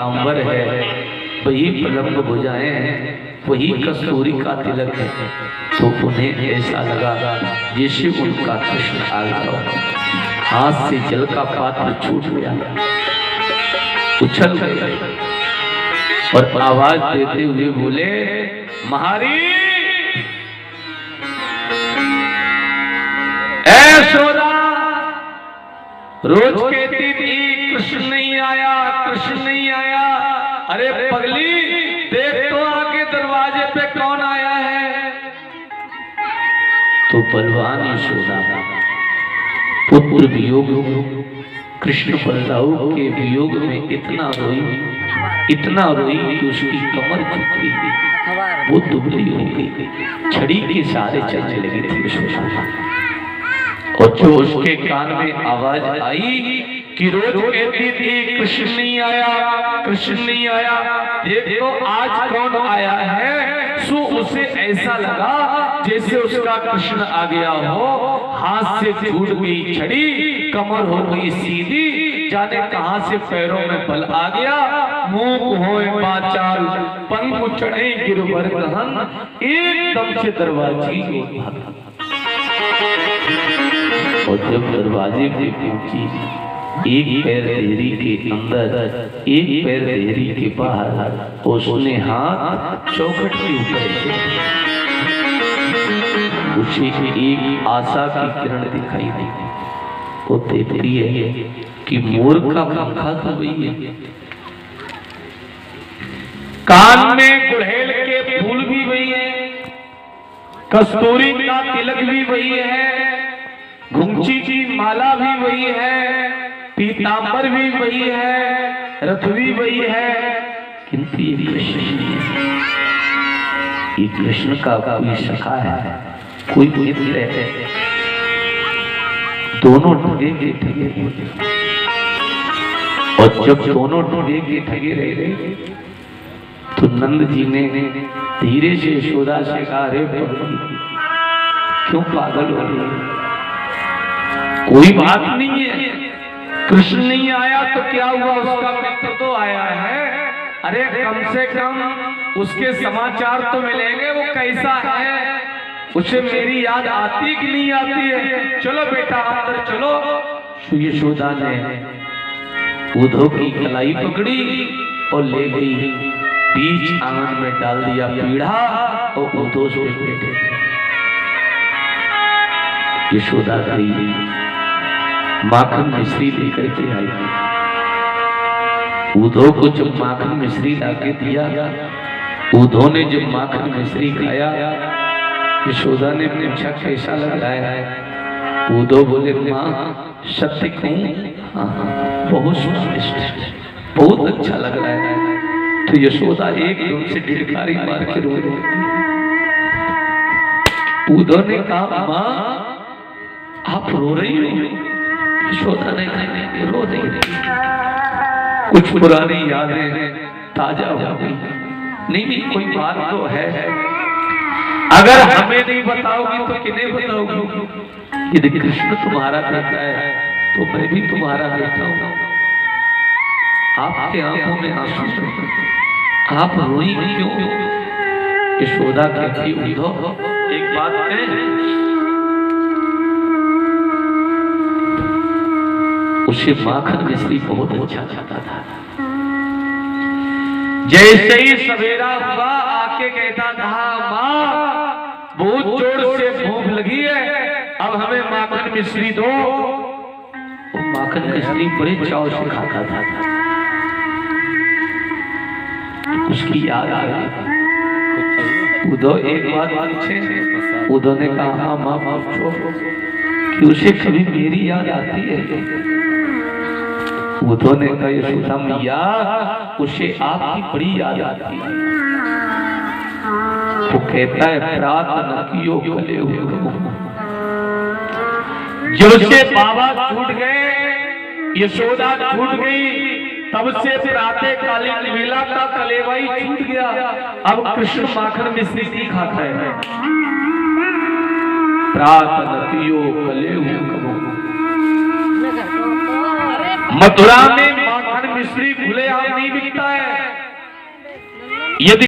पीतांबर है, वही पलंग भुजाएं हैं, वही कस्तूरी का तिलक है। तो उन्हें ऐसा लगा जैसे उनका कृष्ण आ गया, हाथ से जल का पात्र छूट गया, उछल गए और आवाज देते हुए बोले, महारी यशोदा, रोज कहती थी कृष्ण नहीं आया, कृष्ण नहीं आया। अरे पगली, देख तो आगे दरवाजे पे कौन आया है। तो बलवान यशोदा पुत्र वियोग, कृष्ण बलदाऊ के वियोग में इतना रोई कि उसकी कमर झुक गई, वो दुबली हो गई, छड़ी के सहारे चलने लगी थी यशोदा। और जो उसके कान में आवाज आई कि रोज कहती थी कृष्ण नहीं आया, कृष्ण नहीं आया, देखो आज कौन आया है। सो उसे ऐसा लगा जैसे उसका कृष्ण आ गया हो, हाथ से छूट गई छड़ी, कमर हो गई सीधी, जाने कहां से पैरों में बल आ गया, मुंह होए बाचाल, पंख चढ़े गिरवर गहन, एकदम से दरवाजे को भागा। और जब दरवाजे पे पहुंची, एक पैर देहरी के अंदर, एक पैर देहरी के बाहर, उसने हाथ चौखट के ऊपर उसे एक आशा की किरण दिखाई दी। वो देखती है कि मोर का पंखा तो वही है, कान में गुड़हल के फूल भी वही है, कस्तूरी का तिलक भी वही है, घुंघची की माला भी वही है, पीतांबर भी वही है, रथ भी वही है, किंतु ये कृष्ण नहीं है। ये कृष्ण का कोई सखा है, कोई मित्र है, दोनों ठगे के ठगे। और जब दोनों ठगे के ठगे रहे तो नंद जी ने धीरे से यशोदा से कहा, रे क्यों पागल हो रही है, कोई बात नहीं है, कृष्ण नहीं आया तो क्या हुआ, उसका मित्र तो आया है। अरे कम से कम उसके समाचार तो मिलेंगे, वो कैसा है, उसे मेरी याद आती कि नहीं आती है। चलो बेटा अंदर चलो। यशोदा ने उद्धव की कलाई पकड़ी और ले गई, बीच आंगन में डाल दिया पीढ़ा और उद्धव से बैठे। यशोदा गई, माखन मिश्री लेकर के आई। उद्धव को जब माखन मिश्री लाके दिया, उद्धव ने जब माखन मिश्री खाया, यशोदा ने पूछा कैसा लग रहा है। उद्धव बोले, माँ सत्य कहूं, बहुत स्वादिष्ट, बहुत अच्छा लग रहा है। तो यशोदा एकदम से डिडकारी मार के रो रही। उद्धव ने कहा, माँ आप रो रही हो। यशोदा ने कहा, रो नहीं रही, कुछ पुरानी यादें ताजा हो गई। नहीं कोई बात तो है, अगर हमें नहीं बताओगी तो किन्हें बताओगी। यदि कृष्ण तुम्हारा बेटा है तो मैं भी तुम्हारा बेटा हूं। आपके आंखों में आंसू, आप रोई क्यों। यशोदा कहती, उद्धव एक बात है, उसे माखन मिश्री बहुत अच्छा लगता था। जैसे ही सवेरा हुआ आके कहता था, माँ बहुत जोर से भूख लगी है, अब हमें माखन मिश्री दो। वो माखन मिश्री बड़े चाव से खाता था। उसकी याद आ गई। उद्धव एक बात पूछे। उद्धव ने कहा, हाँ माँ पूछो, कि उसे कभी मेरी याद आती है। उद्धव ने कहा, यशोदा मैया उसे आपकी बड़ी याद आती है। वो कहता है, प्रार्थना कियो कले हो। जब से बाबा छूट गए, यशोदा छूट गई, तब से प्रातः कालीन वेला का कलेवाई छूट गया। अब कृष्ण माखन मिश्री नहीं खाता है। प्रार्थना कियो कले हो। मथुरा में माखन मिश्री खुले आम नहीं बिकता है, यदि